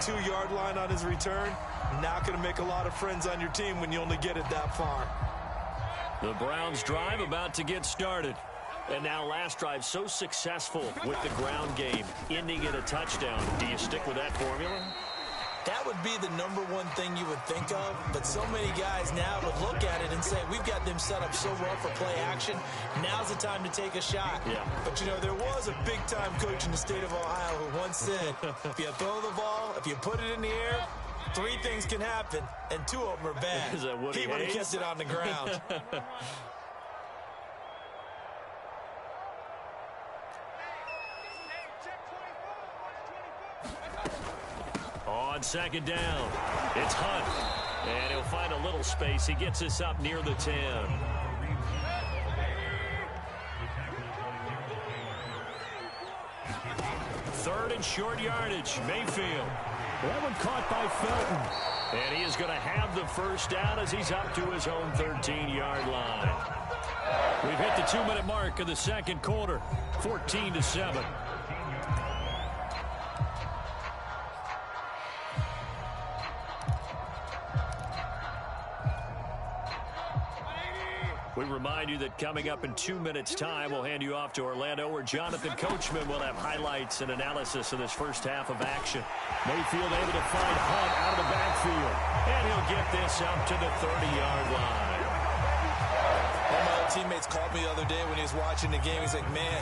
32-yard line on his return. Not going to make a lot of friends on your team when you only get it that far. The Browns drive about to get started. And now last drive so successful with the ground game, ending in a touchdown. Do you stick with that formula? That would be the #1 thing you would think of, but so many guys now would look at it and say, we've got them set up so well for play action, now's the time to take a shot. Yeah. But, you know, there was a big-time coach in the state of Ohio who once said, if you throw the ball, if you put it in the air, 3 things can happen, and 2 of them are bad. Is that Woody He would have Hayes? kept it on the ground. On second down, it's Hunt. And he'll find a little space. He gets us up near the 10. Third and short yardage. Mayfield. That one caught by Felton. And he is going to have the first down as he's up to his own 13-yard line. We've hit the 2-minute mark of the second quarter. 14-7. We remind you that coming up in 2 minutes' time, we'll hand you off to Orlando, where Jonathan Coachman will have highlights and analysis of this first half of action. Mayfield able to find Hunt out of the backfield, and he'll get this up to the 30-yard line. One of my old teammates called me the other day when he was watching the game. He's like, man,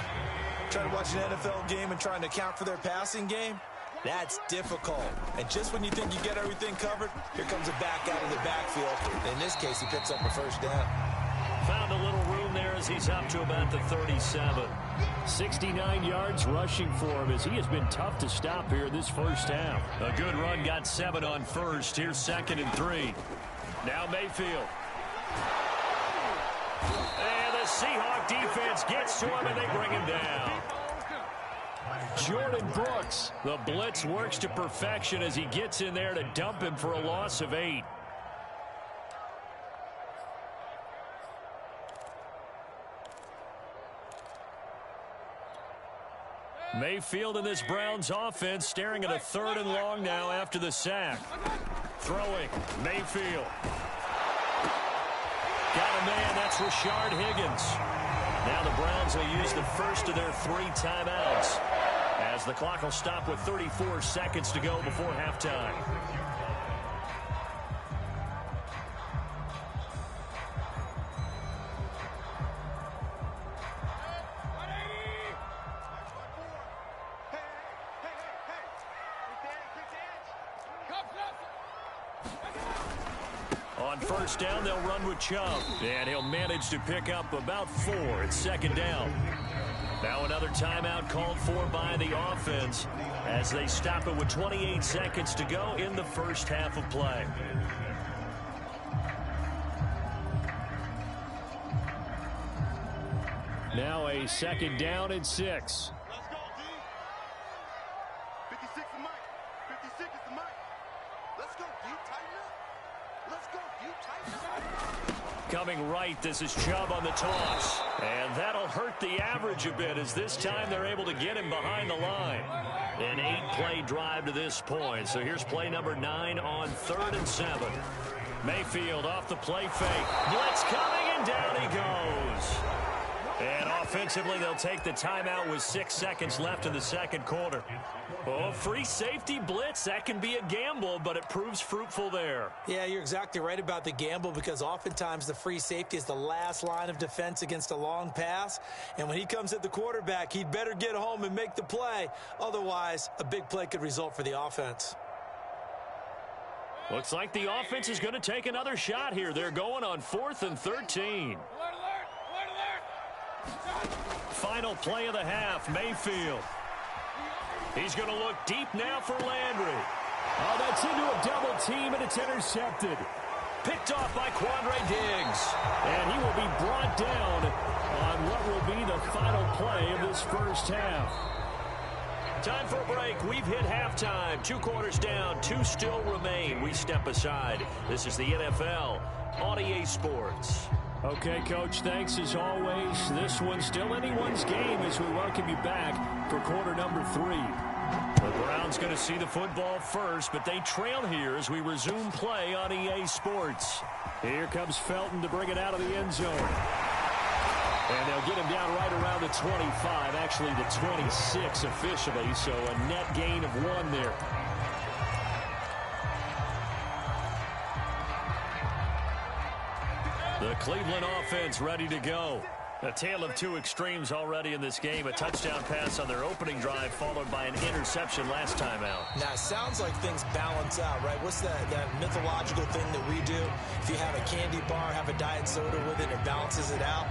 trying to watch an NFL game and trying to account for their passing game? That's difficult. And just when you think you get everything covered, here comes a back out of the backfield. In this case, he picks up a first down. Found a little room there as he's up to about the 37. 69 yards rushing for him as he has been tough to stop here this first half. A good run, got 7 on first. Here's 2nd and 3. Now Mayfield. And the Seahawk defense gets to him and they bring him down. Jordan Brooks. The blitz works to perfection as he gets in there to dump him for a loss of 8. Mayfield in this Browns offense staring at a 3rd and long now after the sack. Throwing, Mayfield. Got a man, that's Rashard Higgins. Now the Browns will use the first of their 3 timeouts as the clock will stop with 34 seconds to go before halftime. On first down, they'll run with Chubb, and he'll manage to pick up about 4 at 2nd down. Now another timeout called for by the offense as they stop it with 28 seconds to go in the first half of play. Now a 2nd down and 6. Coming right, this is Chubb on the toss. And that'll hurt the average a bit as this time they're able to get him behind the line. An 8-play drive to this point. So here's play number 9 on 3rd and 7. Mayfield off the play fake. Blitz coming, and down he goes. And offensively, they'll take the timeout with 6 seconds left in the second quarter. Oh, free safety blitz, that can be a gamble, but it proves fruitful there. Yeah, you're exactly right about the gamble because oftentimes the free safety is the last line of defense against a long pass. And when he comes at the quarterback, he'd better get home and make the play. Otherwise, a big play could result for the offense. Looks like the offense is going to take another shot here. They're going on 4th and 13. Final play of the half, Mayfield. He's going to look deep now for Landry. Oh, that's into a double team, and it's intercepted. Picked off by Quandre Diggs. And he will be brought down on what will be the final play of this first half. Time for a break. We've hit halftime. 2 quarters down, 2 still remain. We step aside. This is the NFL on EA Sports. Okay, Coach, thanks as always. This one's still anyone's game as we welcome you back for quarter number 3. Brown's going to see the football first, but they trail here as we resume play on EA Sports. Here comes Felton to bring it out of the end zone. And they'll get him down right around the 25, actually the 26 officially, so a net gain of 1 there. The Cleveland offense ready to go. A tale of two extremes already in this game. A touchdown pass on their opening drive followed by an interception last time out. Now, it sounds like things balance out, right? What's that mythological thing that we do? If you have a candy bar, have a diet soda with it, it balances it out.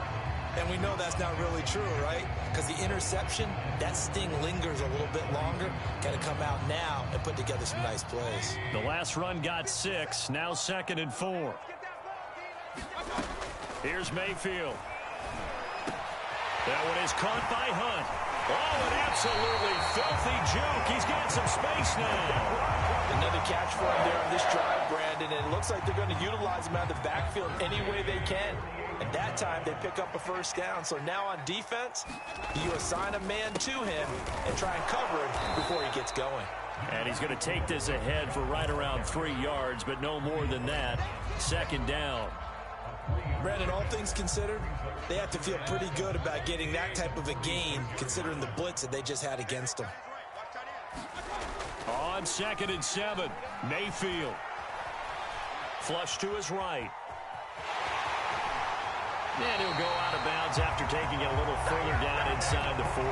And we know that's not really true, right? Because the interception, that sting lingers a little bit longer. Got to come out now and put together some nice plays. The last run got 6, now 2nd and 4. Here's Mayfield. That one is caught by Hunt. Oh, an absolutely filthy juke. He's got some space now. Another catch for him there on this drive, Brandon, and it looks like they're going to utilize him out of the backfield any way they can. And that time, they pick up a first down. So now on defense, you assign a man to him and try and cover him before he gets going. And he's going to take this ahead for right around 3 yards, but no more than that. 2nd down. Brandon, all things considered, they have to feel pretty good about getting that type of a gain, considering the blitz that they just had against them. On 2nd and 7, Mayfield. Flush to his right. And he'll go out of bounds after taking it a little further down inside the 40.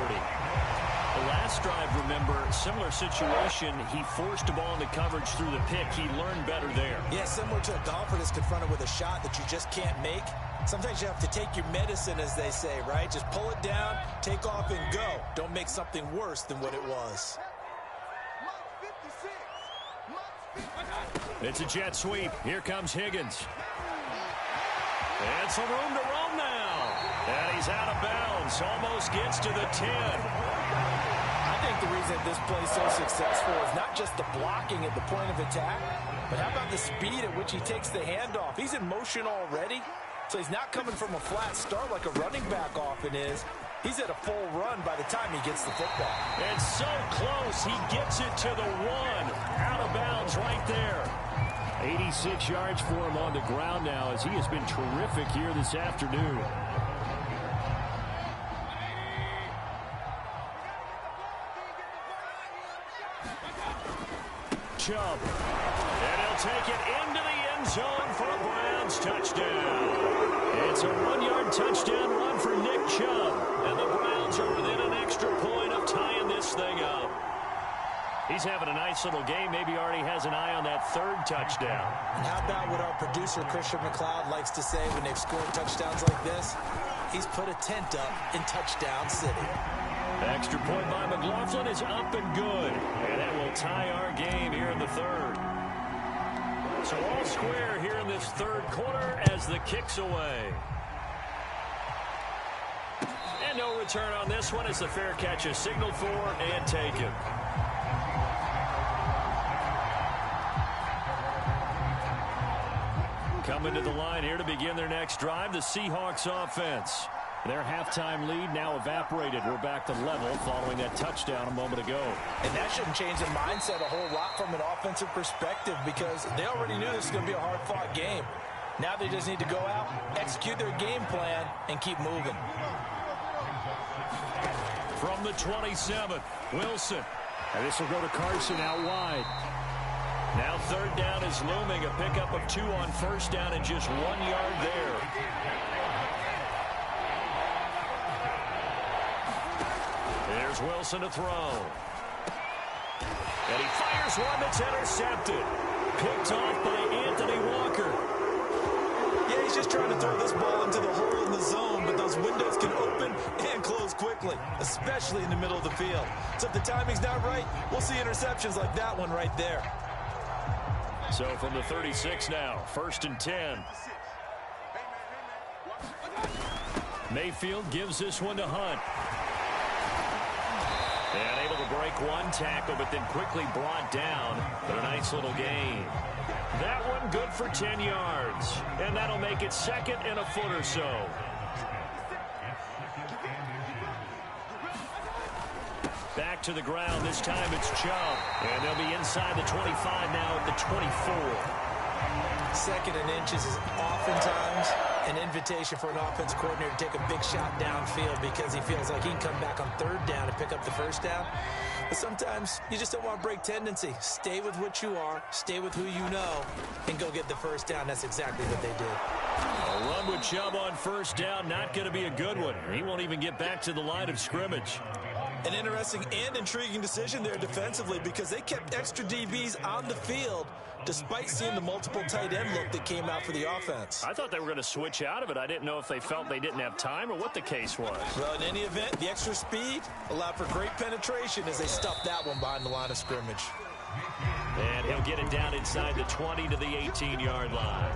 The last drive, remember, similar situation. He forced a ball into coverage through the pick. He learned better there. Yeah, similar to a golfer that's confronted with a shot that you just can't make. Sometimes you have to take your medicine, as they say, right? Just pull it down, take off, and go. Don't make something worse than what it was. It's a jet sweep. Here comes Higgins. And some room to roam now. And he's out of bounds. Almost gets to the 10. I think the reason this play is so successful is not just the blocking at the point of attack, but how about the speed at which he takes the handoff? He's in motion already, so he's not coming from a flat start like a running back often is. He's at a full run by the time he gets the football. And so close, he gets it to the 1. Out of bounds right there. 86 yards for him on the ground now as he has been terrific here this afternoon. Chubb. And he'll take it into the end zone for a Browns touchdown. It's a 1-yard touchdown run for Nick Chubb. And the Browns are within an extra point of tying this thing up. He's having a nice little game. Maybe already has an eye on that 3rd touchdown. And how about what our producer, Christian McLeod, likes to say when they've scored touchdowns like this? He's put a tent up in Touchdown City. Extra point by McLaughlin is up and good. And that will tie our game here in the 3rd. So all square here in this 3rd quarter as the kick's away. And no return on this one as the fair catch is signaled for and taken. Coming to the line here to begin their next drive, the Seahawks offense. Their halftime lead now evaporated. We're back to level following that touchdown a moment ago. And that shouldn't change the mindset a whole lot from an offensive perspective because they already knew this was going to be a hard-fought game. Now they just need to go out, execute their game plan, and keep moving. From the 27, Wilson. And this will go to Carson out wide. Now 3rd down is looming. A pickup of 2 on 1st down and just 1 yard there. There's Wilson to throw. And he fires one that's intercepted. Picked off by Anthony Walker. Yeah, he's just trying to throw this ball into the hole in the zone, but those windows can open and close quickly, especially in the middle of the field. So if the timing's not right, we'll see interceptions like that one right there. So from the 36 now, 1st and 10. Mayfield gives this one to Hunt. And able to break one tackle, but then quickly brought down. But a nice little gain. That one good for 10 yards. And that'll make it 2nd and a foot or so. Back back to the ground. This time it's Chubb. And they'll be inside the 25 now at the 24. Second and inches is oftentimes an invitation for an offense coordinator to take a big shot downfield because he feels like he can come back on third down and pick up the first down. But sometimes you just don't want to break tendency. Stay with what you are, stay with who you know, and go get the first down. That's exactly what they did. A run with Chubb on first down, not going to be a good one. He won't even get back to the line of scrimmage. An interesting and intriguing decision there defensively because they kept extra DBs on the field despite seeing the multiple tight end look that came out for the offense. I thought they were going to switch out of it. I didn't know if they felt they didn't have time or what the case was. Well, in any event, the extra speed allowed for great penetration as they stuffed that one behind the line of scrimmage. And he'll get it down inside the 20 to the 18-yard line.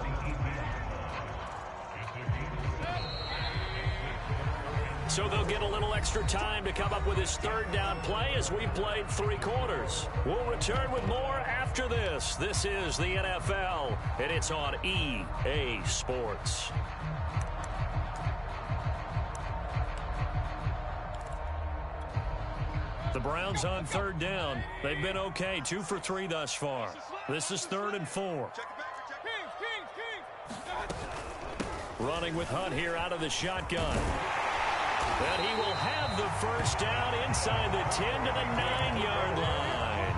So they'll get a little extra time to come up with his third down play as we played 3 quarters. We'll return with more after this. This is the NFL, and it's on EA Sports. The Browns on third down. They've been okay, 2 for 3 thus far. This is 3rd and 4. Running with Hunt here out of the shotgun. And he will have the first down inside the 10 to the 9-yard line.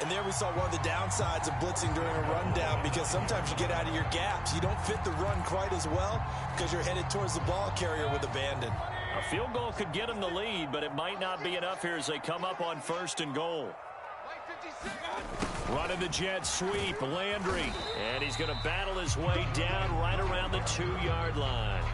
And there we saw one of the downsides of blitzing during a rundown because sometimes you get out of your gaps. You don't fit the run quite as well because you're headed towards the ball carrier with abandon. A field goal could get him the lead, but it might not be enough here as they come up on 1st and goal. Running the jet sweep, Landry. And he's going to battle his way down right around the 2-yard line.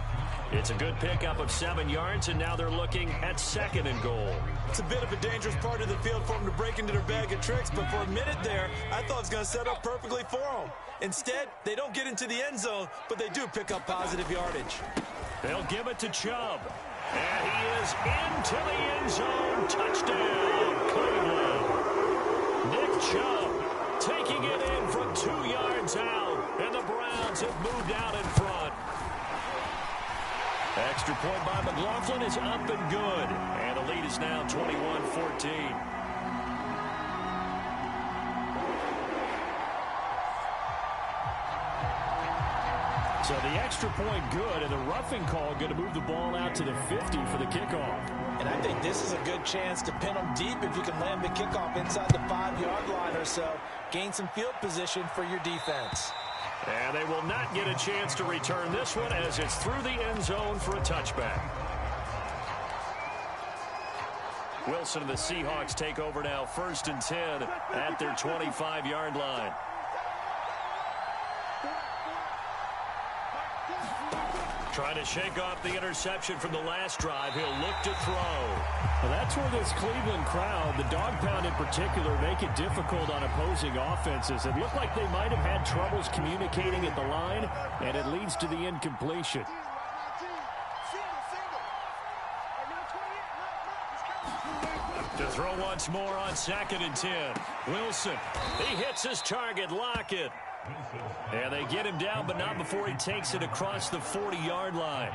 It's a good pickup of 7 yards, and now they're looking at 2nd and goal. It's a bit of a dangerous part of the field for them to break into their bag of tricks, but for a minute there, I thought it was going to set up perfectly for them. Instead, they don't get into the end zone, but they do pick up positive yardage. They'll give it to Chubb. And he is into the end zone. Touchdown, Cleveland. Nick Chubb taking it in from 2 yards out, and the Browns have moved out in front. Extra point by McLaughlin is up and good. And the lead is now 21-14. So the extra point good, and the roughing call going to move the ball out to the 50 for the kickoff. And I think this is a good chance to pin them deep if you can land the kickoff inside the 5-yard line or so. Gain some field position for your defense. And they will not get a chance to return this one as it's through the end zone for a touchback. Wilson and the Seahawks take over now, 1st and 10 at their 25-yard line. Trying to shake off the interception from the last drive. He'll look to throw. Well, that's where this Cleveland crowd, the dog pound in particular, make it difficult on opposing offenses. It looked like they might have had troubles communicating at the line, and it leads to the incompletion. To throw once more on 2nd and 10. Wilson, he hits his target, Lockett. And they get him down, but not before he takes it across the 40-yard line.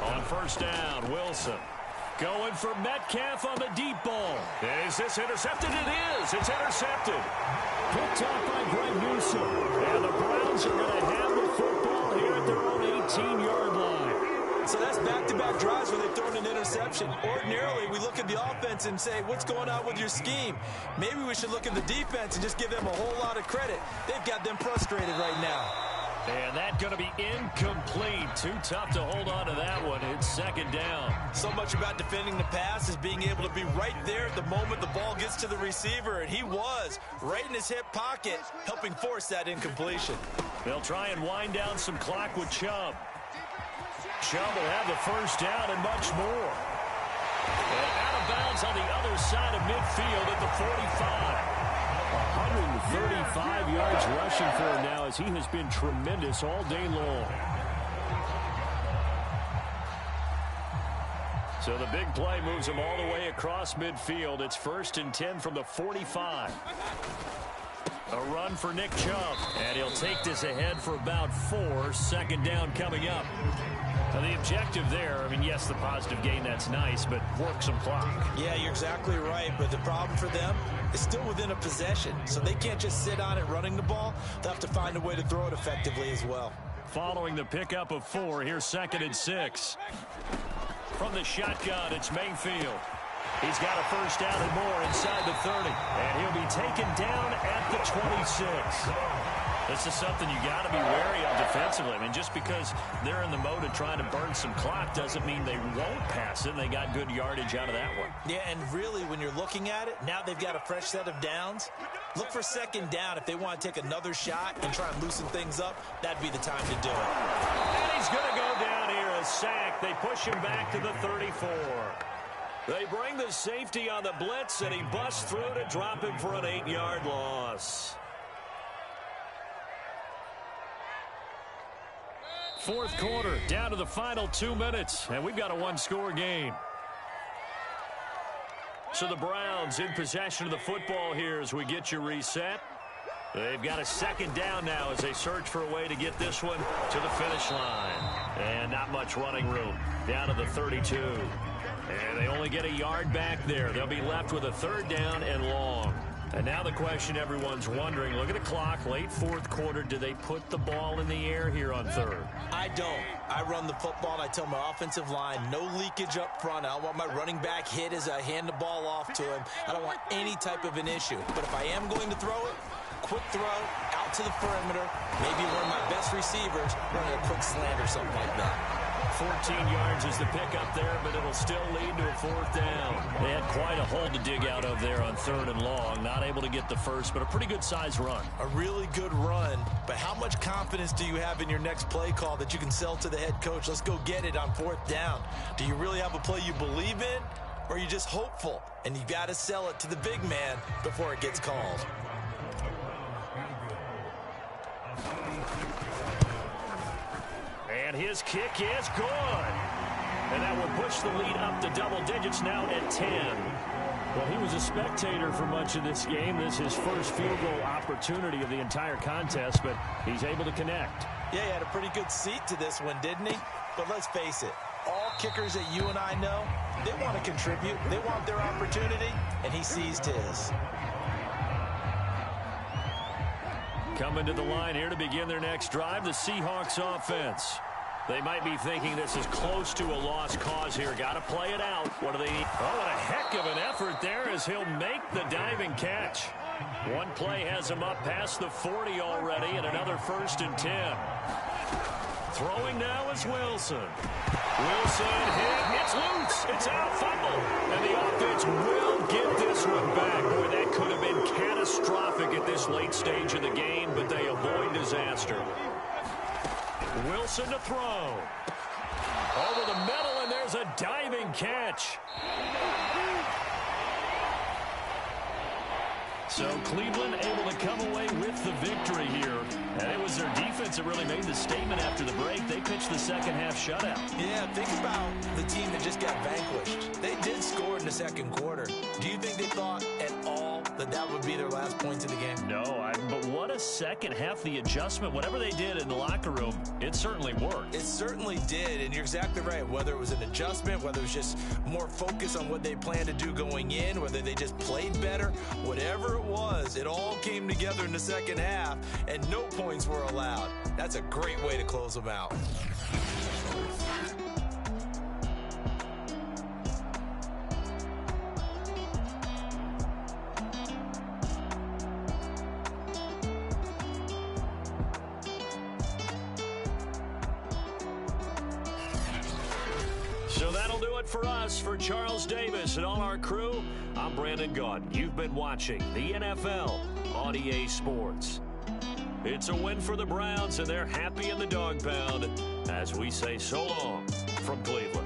On 1st down, Wilson going for Metcalf on the deep ball. Is this intercepted? It is. It's intercepted. Picked off by Greg Newsom. And the Browns are going to have the football here at their own 18-yard line. So that's back-to-back drives where they've thrown an interception. Ordinarily, we look at the offense and say, what's going on with your scheme? Maybe we should look at the defense and just give them a whole lot of credit. They've got them frustrated right now. And that's going to be incomplete. Too tough to hold on to that one. It's 2nd down. So much about defending the pass is being able to be right there at the moment the ball gets to the receiver. And he was right in his hip pocket, helping force that incompletion. They'll try and wind down some clock with Chubb. Chubb will have the first down and much more. And out of bounds on the other side of midfield at the 45. 135 yards rushing for him now as he has been tremendous all day long. So the big play moves him all the way across midfield. It's 1st and 10 from the 45. A run for Nick Chubb. And he'll take this ahead for about 4. 2nd down coming up. The objective there, I mean, yes, the positive gain, that's nice, but work some clock. Yeah, you're exactly right, but the problem for them is still within a possession, so they can't just sit on it running the ball. They'll have to find a way to throw it effectively as well. Following the pickup of 4, here's 2nd and 6. From the shotgun, it's Mayfield. He's got a first down and more inside the 30, and he'll be taken down at the 26. This is something you got to be wary of defensively. I mean, just because they're in the mode of trying to burn some clock doesn't mean they won't pass it. They got good yardage out of that one. Yeah, and really, when you're looking at it, now they've got a fresh set of downs. Look for 2nd down. If they want to take another shot and try and loosen things up, that'd be the time to do it. And he's going to go down here, a sack. They push him back to the 34. They bring the safety on the blitz, and he busts through to drop him for an 8-yard loss. 4th quarter, down to the final 2 minutes, and we've got a 1-score game. So the Browns in possession of the football here as we get you reset. They've got a 2nd down now as they search for a way to get this one to the finish line. And not much running room. Down to the 32. And they only get a yard back there. They'll be left with a 3rd down and long. And now the question everyone's wondering, look at the clock, late 4th quarter, do they put the ball in the air here on 3rd? I don't. I run the football, and I tell my offensive line, no leakage up front. I don't want my running back hit as I hand the ball off to him. I don't want any type of an issue. But if I am going to throw it, quick throw, out to the perimeter, maybe one of my best receivers running a quick slant or something like that. 14 yards is the pickup there, but it'll still lead to a 4th down. They had quite a hole to dig out of there on 3rd and long. Not able to get the first, but a pretty good-sized run. A really good run, but how much confidence do you have in your next play call that you can sell to the head coach? Let's go get it on 4th down. Do you really have a play you believe in, or are you just hopeful? And you got to sell it to the big man before it gets called. And his kick is good. And that will push the lead up to double digits now at 10. Well, he was a spectator for much of this game. This is his first field goal opportunity of the entire contest, but he's able to connect. Yeah, he had a pretty good seat to this one, didn't he? But let's face it, all kickers that you and I know, they want to contribute. They want their opportunity, and he seized his. Coming to the line here to begin their next drive, the Seahawks offense. They might be thinking this is close to a lost cause here. Got to play it out. What do they need? Oh, what a heck of an effort there as he'll make the diving catch. One play has him up past the 40 already, and another 1st and 10. Throwing now is Wilson. Wilson hit. It's loose. It's out. Fumble. And the offense will get this one back. Boy, that could have been catastrophic at this late stage of the game, but they avoid disaster. Wilson to throw. Over the middle, and there's a diving catch. So Cleveland able to come away with the victory here. And it was their defense that really made the statement after the break. They pitched the second-half shutout. Yeah, think about the team that just got vanquished. They did score in the 2nd quarter. Do you think they thought at all that that would be their last points of the game? No, but what a second half. The adjustment, whatever they did in the locker room, it certainly worked. It certainly did, and you're exactly right. Whether it was an adjustment, whether it was just more focus on what they planned to do going in, whether they just played better, whatever it was, it all came together in the 2nd half, and no points were allowed. That's a great way to close them out. So that'll do it for us. For Charles Davis and all our crew, I'm Brandon Gaudin. You've been watching the NFL on EA Sports. It's a win for the Browns, and they're happy in the dog pound as we say so long from Cleveland.